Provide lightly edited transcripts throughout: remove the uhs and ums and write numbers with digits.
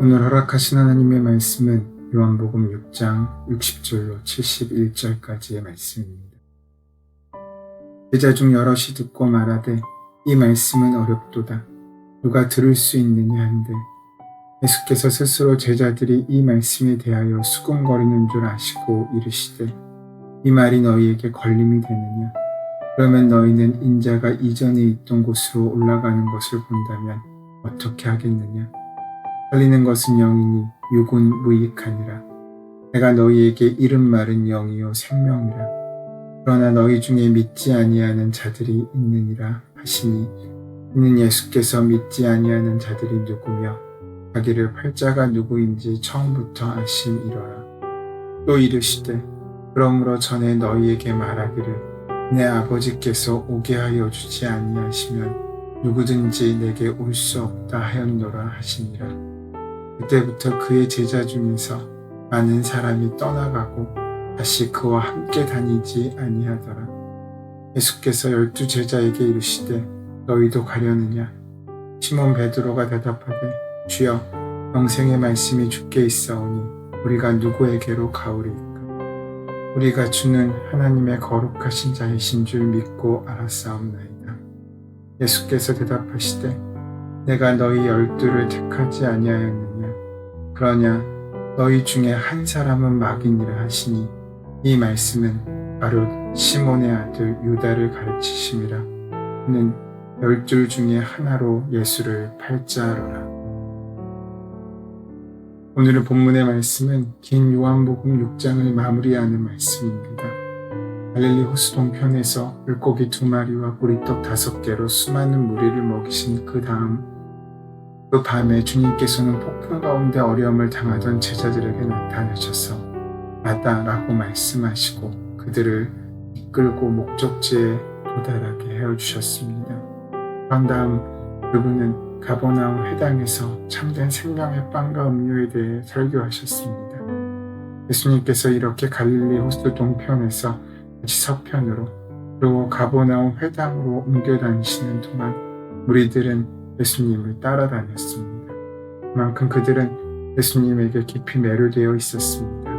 오늘 허락하신 하나님의 말씀은 요한복음 6장 60절로 71절까지의 말씀입니다. 제자 중 여럿이 듣고 말하되 이 말씀은 어렵도다. 누가 들을 수 있느냐 한데 예수께서 스스로 제자들이 이 말씀에 대하여 수군거리는 줄 아시고 이르시되 이 말이 너희에게 걸림이 되느냐. 그러면 너희는 인자가 이전에 있던 곳으로 올라가는 것을 본다면 어떻게 하겠느냐. 살리는 것은 영이니 육은 무익하니라. 내가 너희에게 이른 말은 영이요 생명이라. 그러나 너희 중에 믿지 아니하는 자들이 있느니라 하시니 이는 예수께서 믿지 아니하는 자들이 누구며 자기를 팔자가 누구인지 처음부터 아심이로라. 또 이르시되 그러므로 전에 너희에게 말하기를 내 아버지께서 오게 하여 주지 아니하시면 누구든지 내게 올 수 없다 하였노라 하시니라. 그때부터 그의 제자 중에서 많은 사람이 떠나가고 다시 그와 함께 다니지 아니하더라. 예수께서 12 제자에게 이르시되 너희도 가려느냐. 시몬 베드로가 대답하되 주여 영생의 말씀이 주께 있사오니 우리가 누구에게로 가오리이까. 우리가 주는 하나님의 거룩하신 자이신 줄 믿고 알았사옵나이다. 예수께서 대답하시되 내가 너희 12를 택하지 아니하였느냐. 그러냐 너희 중에 한 사람은 마귀니라 하시니 이 말씀은 바로 시몬의 아들 유다를 가르치심이라. 그는 12 중에 하나로 예수를 팔자하더라. 오늘의 본문의 말씀은 긴 요한복음 6장을 마무리하는 말씀입니다. 갈릴리 호수 동편에서 물고기 2마리와 보리떡 5개로 수많은 무리를 먹이신 그 밤에 주님께서는 폭풍 가운데 어려움을 당하던 제자들에게 나타나셔서 가다라고 말씀하시고 그들을 이끌고 목적지에 도달하게 해주셨습니다. 그런 다음 그분은 가버나움 회당에서 참된 생명의 빵과 음료에 대해 설교하셨습니다. 예수님께서 이렇게 갈릴리 호수 동편에서 다시 서편으로 그리고 가버나움 회당으로 옮겨 다니시는 동안 무리들은 예수님을 따라다녔습니다. 그만큼 그들은 예수님에게 깊이 매료되어 있었습니다.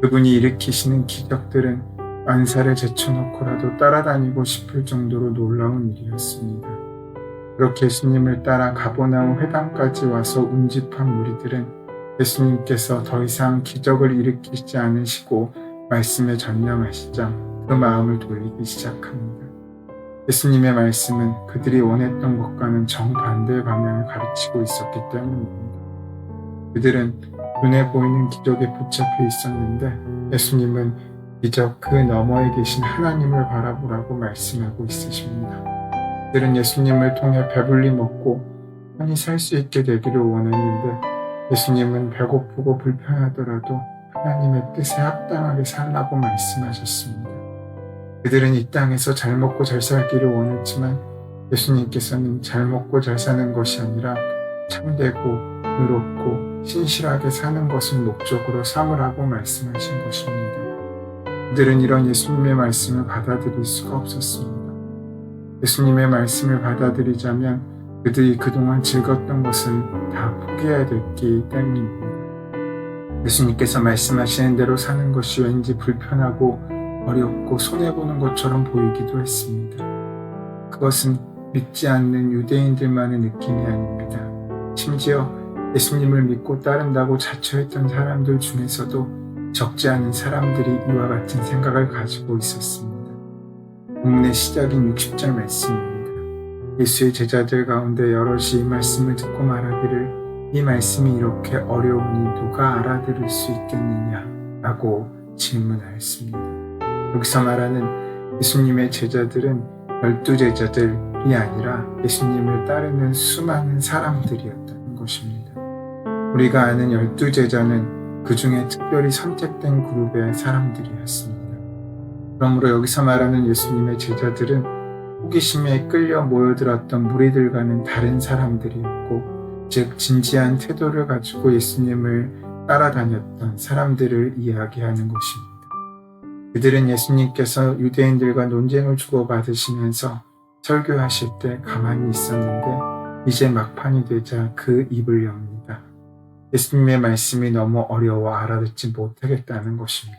그분이 일으키시는 기적들은 만사를 제쳐놓고라도 따라다니고 싶을 정도로 놀라운 일이었습니다. 그렇게 예수님을 따라 가버나움 회당까지 와서 운집한 무리들은 예수님께서 더 이상 기적을 일으키지 않으시고 말씀에 전념하시자 그 마음을 돌리기 시작합니다. 예수님의 말씀은 그들이 원했던 것과는 정반대의 방향을 가르치고 있었기 때문입니다. 그들은 눈에 보이는 기적에 붙잡혀 있었는데 예수님은 기적 그 너머에 계신 하나님을 바라보라고 말씀하고 있으십니다. 그들은 예수님을 통해 배불리 먹고 편히 살 수 있게 되기를 원했는데 예수님은 배고프고 불편하더라도 하나님의 뜻에 합당하게 살라고 말씀하셨습니다. 그들은 이 땅에서 잘 먹고 잘 살기를 원했지만 예수님께서는 잘 먹고 잘 사는 것이 아니라 참되고 의롭고 신실하게 사는 것을 목적으로 삼으라고 말씀하신 것입니다. 그들은 이런 예수님의 말씀을 받아들일 수가 없었습니다. 예수님의 말씀을 받아들이자면 그들이 그동안 즐겼던 것을 다 포기해야 됐기 때문입니다. 예수님께서 말씀하시는 대로 사는 것이 왠지 불편하고 어렵고 손해보는 것처럼 보이기도 했습니다. 그것은 믿지 않는 유대인들만의 느낌이 아닙니다. 심지어 예수님을 믿고 따른다고 자처했던 사람들 중에서도 적지 않은 사람들이 이와 같은 생각을 가지고 있었습니다. 본문의 시작인 60절 말씀입니다. 예수의 제자들 가운데 여럿이 이 말씀을 듣고 말하기를 이 말씀이 이렇게 어려우니 누가 알아들을 수 있겠느냐 라고 질문하였습니다. 여기서 말하는 예수님의 제자들은 12 제자들이 아니라 예수님을 따르는 수많은 사람들이었다는 것입니다. 우리가 아는 12 제자는 그 중에 특별히 선택된 그룹의 사람들이었습니다. 그러므로 여기서 말하는 예수님의 제자들은 호기심에 끌려 모여들었던 무리들과는 다른 사람들이었고, 즉 진지한 태도를 가지고 예수님을 따라다녔던 사람들을 이야기하는 것입니다. 그들은 예수님께서 유대인들과 논쟁을 주고받으시면서 설교하실 때 가만히 있었는데 이제 막판이 되자 그 입을 엽니다. 예수님의 말씀이 너무 어려워 알아듣지 못하겠다는 것입니다.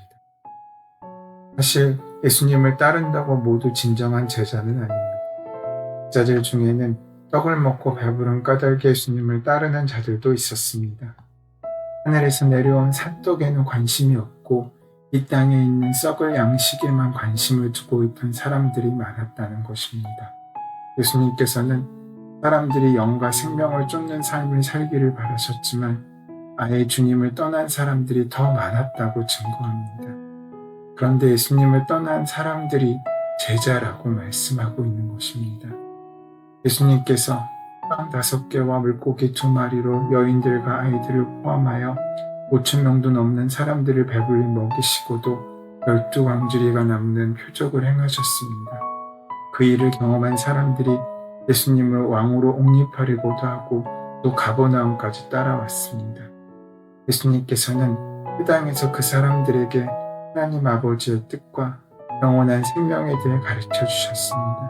사실 예수님을 따른다고 모두 진정한 제자는 아닙니다. 제자들 중에는 떡을 먹고 배부른 까닭에 예수님을 따르는 자들도 있었습니다. 하늘에서 내려온 산떡에는 관심이 없고 이 땅에 있는 썩을 양식에만 관심을 두고 있던 사람들이 많았다는 것입니다. 예수님께서는 사람들이 영과 생명을 쫓는 삶을 살기를 바라셨지만 아예 주님을 떠난 사람들이 더 많았다고 증거합니다. 그런데 예수님을 떠난 사람들이 제자라고 말씀하고 있는 것입니다. 예수님께서 빵 5개와 물고기 2마리로 여인들과 아이들을 포함하여 5,000명도 넘는 사람들을 배불리 먹이시고도 12광주리가 남는 표적을 행하셨습니다. 그 일을 경험한 사람들이 예수님을 왕으로 옹립하려고도 하고 또 가버나움까지 따라왔습니다. 예수님께서는 이 땅에서 그 사람들에게 하나님 아버지의 뜻과 영원한 생명에 대해 가르쳐 주셨습니다.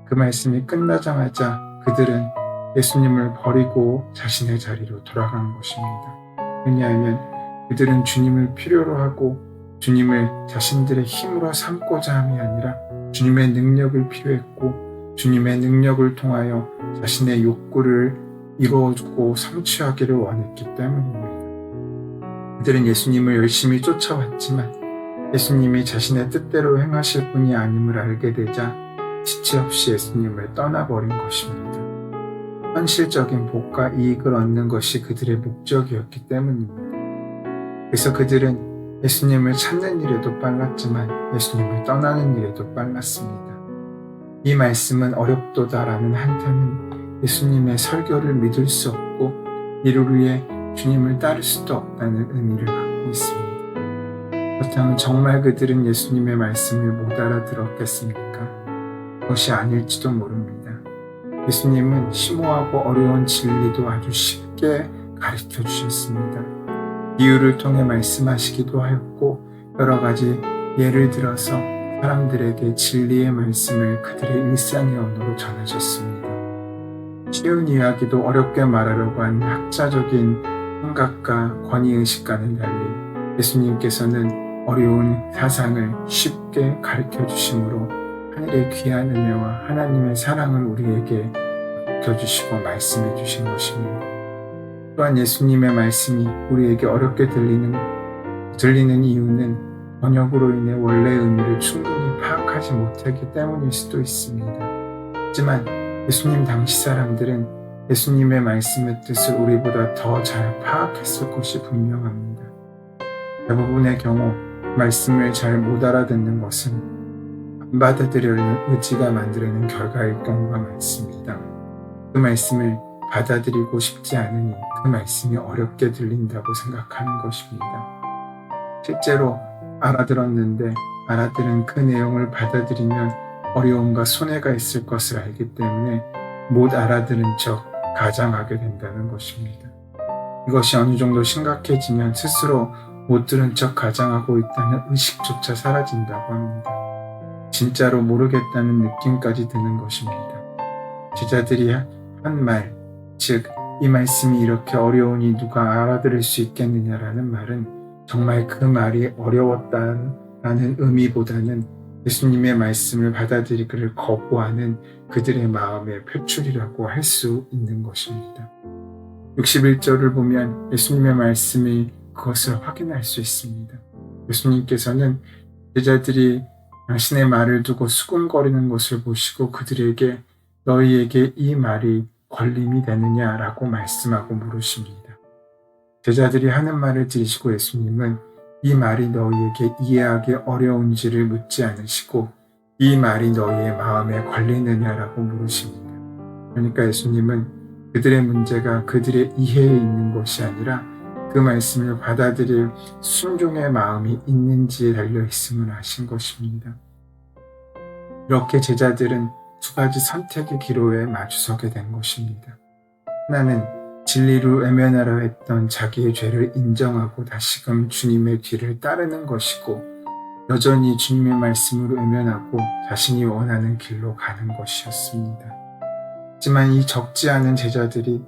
그 말씀이 끝나자마자 그들은 예수님을 버리고 자신의 자리로 돌아간 것입니다. 왜냐하면 그들은 주님을 필요로 하고 주님을 자신들의 힘으로 삼고자 함이 아니라 주님의 능력을 필요했고 주님의 능력을 통하여 자신의 욕구를 이루어주고 성취하기를 원했기 때문입니다. 그들은 예수님을 열심히 쫓아왔지만 예수님이 자신의 뜻대로 행하실 분이 아님을 알게 되자 지체 없이 예수님을 떠나버린 것입니다. 현실적인 복과 이익을 얻는 것이 그들의 목적이었기 때문입니다. 그래서 그들은 예수님을 찾는 일에도 빨랐지만 예수님을 떠나는 일에도 빨랐습니다. 이 말씀은 어렵도다라는 한탄은 예수님의 설교를 믿을 수 없고 이를 위해 주님을 따를 수도 없다는 의미를 갖고 있습니다. 그렇다면 정말 그들은 예수님의 말씀을 못 알아들었겠습니까? 그것이 아닐지도 모릅니다. 예수님은 심오하고 어려운 진리도 아주 쉽게 가르쳐 주셨습니다. 비유를 통해 말씀하시기도 하였고 여러 가지 예를 들어서 사람들에게 진리의 말씀을 그들의 일상의 언어로 전하셨습니다. 쉬운 이야기도 어렵게 말하려고 하는 학자적인 생각과 권위의식과는 달리 예수님께서는 어려운 사상을 쉽게 가르쳐 주심으로 하늘의 귀한 은혜와 하나님의 사랑을 우리에게 보여주시고 말씀해 주신 것입니다. 또한 예수님의 말씀이 우리에게 어렵게 들리는 이유는 번역으로 인해 원래의 의미를 충분히 파악하지 못하기 때문일 수도 있습니다. 하지만 예수님 당시 사람들은 예수님의 말씀의 뜻을 우리보다 더 잘 파악했을 것이 분명합니다. 대부분의 경우 말씀을 잘 못 알아듣는 것은 안 받아들이려는 의지가 만들어낸 결과일 경우가 많습니다. 그 말씀을 받아들이고 싶지 않으니 그 말씀이 어렵게 들린다고 생각하는 것입니다. 실제로 알아들었는데 알아들은 그 내용을 받아들이면 어려움과 손해가 있을 것을 알기 때문에 못 알아들은 척 가장하게 된다는 것입니다. 이것이 어느 정도 심각해지면 스스로 못 들은 척 가장하고 있다는 의식조차 사라진다고 합니다. 진짜로 모르겠다는 느낌까지 드는 것입니다. 제자들이 한 말, 즉 이 말씀이 이렇게 어려우니 누가 알아들을 수 있겠느냐라는 말은 정말 그 말이 어려웠다는 의미보다는 예수님의 말씀을 받아들이기를 거부하는 그들의 마음의 표출이라고 할 수 있는 것입니다. 61절을 보면 예수님의 말씀이 그것을 확인할 수 있습니다. 예수님께서는 제자들이 당신의 말을 두고 수군거리는 것을 보시고 그들에게 너희에게 이 말이 걸림이 되느냐라고 말씀하고 물으십니다. 제자들이 하는 말을 들으시고 예수님은 이 말이 너희에게 이해하기 어려운지를 묻지 않으시고 이 말이 너희의 마음에 걸리느냐라고 물으십니다. 그러니까 예수님은 그들의 문제가 그들의 이해에 있는 것이 아니라 그 말씀을 받아들일 순종의 마음이 있는지에 달려있음을 아신 것입니다. 이렇게 제자들은 두 가지 선택의 기로에 마주서게 된 것입니다. 하나는 진리로 외면하려 했던 자기의 죄를 인정하고 다시금 주님의 뒤를 따르는 것이고 여전히 주님의 말씀으로 외면하고 자신이 원하는 길로 가는 것이었습니다. 하지만 이 적지 않은 제자들이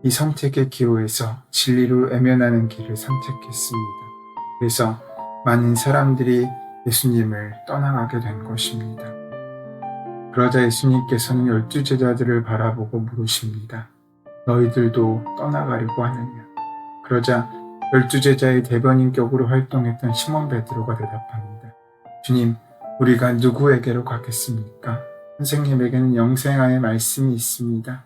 이 선택의 기로에서 진리로 외면하는 길을 선택했습니다. 그래서 많은 사람들이 예수님을 떠나가게 된 것입니다. 그러자 예수님께서는 12 제자들을 바라보고 물으십니다. 너희들도 떠나가려고 하느냐? 그러자 12 제자의 대변인격으로 활동했던 시몬 베드로가 대답합니다. 주님, 우리가 누구에게로 가겠습니까? 선생님에게는 영생하의 말씀이 있습니다.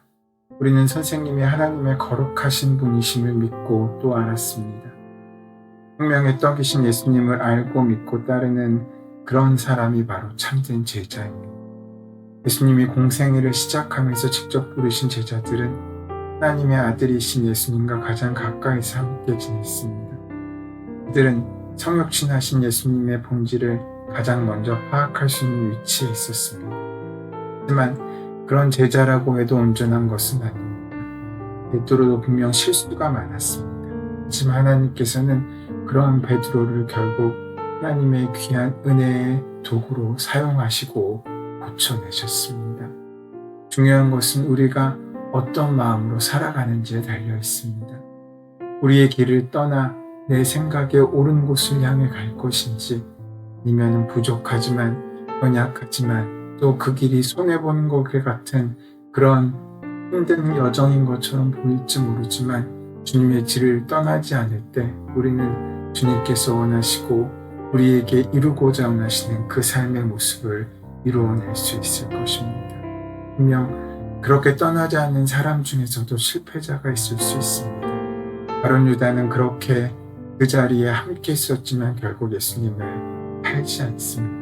우리는 선생님이 하나님의 거룩하신 분이심을 믿고 또 알았습니다. 생명의 떡이신 예수님을 알고 믿고 따르는 그런 사람이 바로 참된 제자입니다. 예수님이 공생애를 시작하면서 직접 부르신 제자들은 하나님의 아들이신 예수님과 가장 가까이서 함께 지냈습니다. 그들은 성육신하신 예수님의 본질을 가장 먼저 파악할 수 있는 위치에 있었습니다. 하지만 그런 제자라고 해도 온전한 것은 아닙니다. 베드로도 분명 실수가 많았습니다. 하지만 하나님께서는 그러한 베드로를 결국 하나님의 귀한 은혜의 도구로 사용하시고 고쳐내셨습니다. 중요한 것은 우리가 어떤 마음으로 살아가는지에 달려 있습니다. 우리의 길을 떠나 내 생각에 옳은 곳을 향해 갈 것인지, 아니면 부족하지만 연약하지만 또 그 길이 손해보는 것 같은 그런 힘든 여정인 것처럼 보일지 모르지만 주님의 길을 떠나지 않을 때 우리는 주님께서 원하시고 우리에게 이루고자 원하시는 그 삶의 모습을 이루어낼 수 있을 것입니다. 분명 그렇게 떠나지 않는 사람 중에서도 실패자가 있을 수 있습니다. 바론 유다는 그렇게 그 자리에 함께 있었지만 결국 예수님을 팔지 않습니다.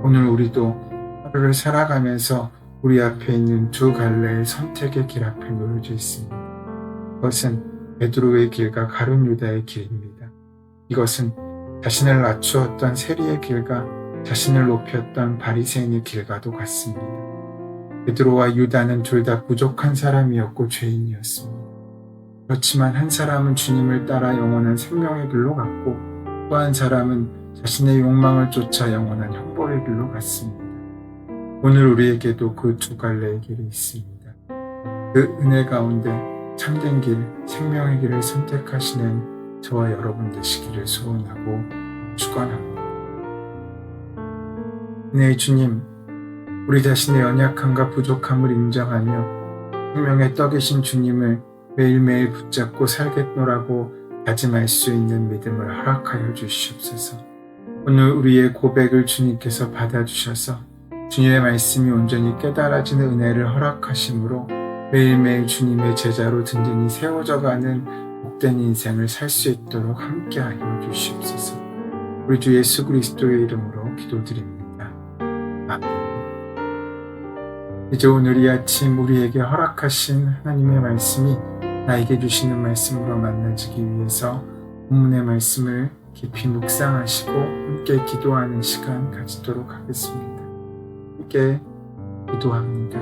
오늘 우리도 하루를 살아가면서 우리 앞에 있는 두 갈래의 선택의 길 앞에 놓여져 있습니다. 그것은 베드로의 길과 가룟 유다의 길입니다. 이것은 자신을 낮추었던 세리의 길과 자신을 높였던 바리새인의 길과도 같습니다. 베드로와 유다는 둘 다 부족한 사람이었고 죄인이었습니다. 그렇지만 한 사람은 주님을 따라 영원한 생명의 길로 갔고 또 한 사람은 자신의 욕망을 쫓아 영원한 형벌의 길로 갔습니다. 오늘 우리에게도 그 두 갈래의 길이 있습니다. 그 은혜 가운데 참된 길, 생명의 길을 선택하시는 저와 여러분 되시기를 소원하고 축원합니다. 네, 주님, 우리 자신의 연약함과 부족함을 인정하며 생명의 떡이신 주님을 매일매일 붙잡고 살겠노라고 다짐할 수 있는 믿음을 허락하여 주시옵소서. 오늘 우리의 고백을 주님께서 받아주셔서 주님의 말씀이 온전히 깨달아지는 은혜를 허락하심으로 매일매일 주님의 제자로 든든히 세워져가는 복된 인생을 살 수 있도록 함께하여 주시옵소서. 우리 주 예수 그리스도의 이름으로 기도드립니다. 아멘. 이제 오늘 이 아침 우리에게 허락하신 하나님의 말씀이 나에게 주시는 말씀으로 만나지기 위해서 본문의 말씀을 깊이 묵상하시고 함께 기도하는 시간 가지도록 하겠습니다. 함께 기도합니다.